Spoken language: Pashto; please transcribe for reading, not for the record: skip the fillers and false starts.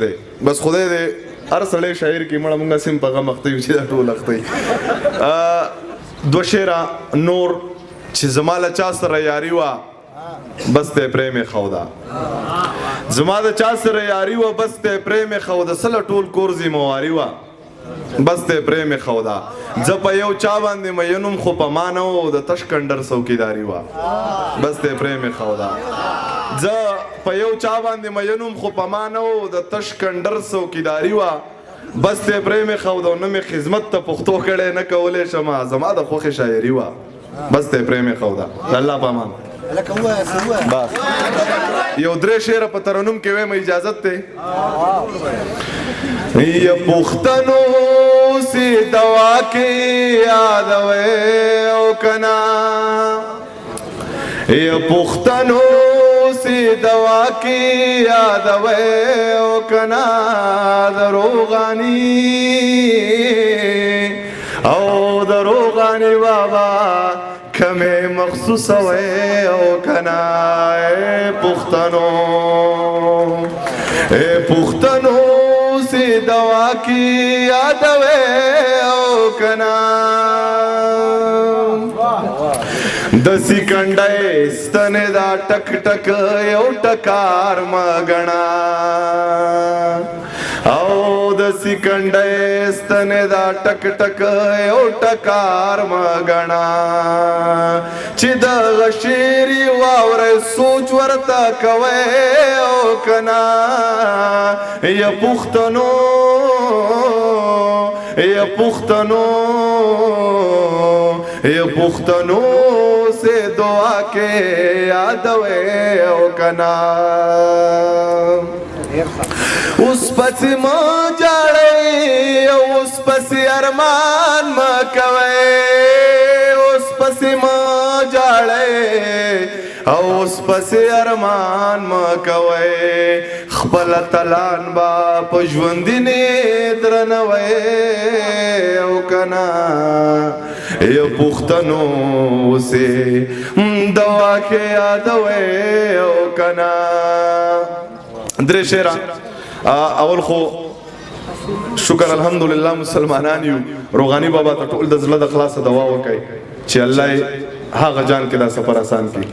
بس خدای دې هر سړی شاعر کې مړه مونږه سیم په غم اخته یو چې دا ټول اخته دو شعره نور چې زما له چا سره یاري وه بس ته پرېمې خوده زما د چا سره یاري وه بس ته پرېمې خوده سله ټول کور ذمواري وه بس ته پرېمې خوده زه په یو چا باندې مینم خو په ما نه و د تش کنډر څوکیداري وه بس ته پرېمې خوده زه په یو چا باندې مینم خو په ما نه و د تش کنډر څوکیداري وه بس ته پرېمې خوده او نه مې خدمت ته پښتو کړی نه کولی شمه زما د خوښې شاعري وه بس ته پرېمې خوده د الله په امان بس یو درې شعره په ترنم کې وایم اجازت دی یا پښتنو سی دوا کې یادوي او کنا یا پښتنو سی دوا کې یادوي او کنا دروغانی او دروغانی بابا کمه مخصوص وي او کنا پښتنو سی دوا کی یادوي او کنا د سکنډای ستنه دا ټک ټک یو ټکار مګنا او د سکنډای ستنه دا ټک ټک یو ټکار مګنا چې د غشيري واورې سوچ ورته کوي او کنا یا پښتنو سے دعا کے یادوي او کنا اوس پسې ما جاړې اوس پسې ارمان ما کوي اوس پسې ما جاړې اوس پسې ارمان ما کوي خپل تلان با په ژوندینې درنوي او کنا یا پښتنو سے دوا کې یادوي او کنا درې شعره اول خو شکر الحمدلله مسلمانان یو روغانی بابا ته ټول د زړه د خلاصه دوا وکړي چې الله هغه جان کې دا سفر آسان کړي.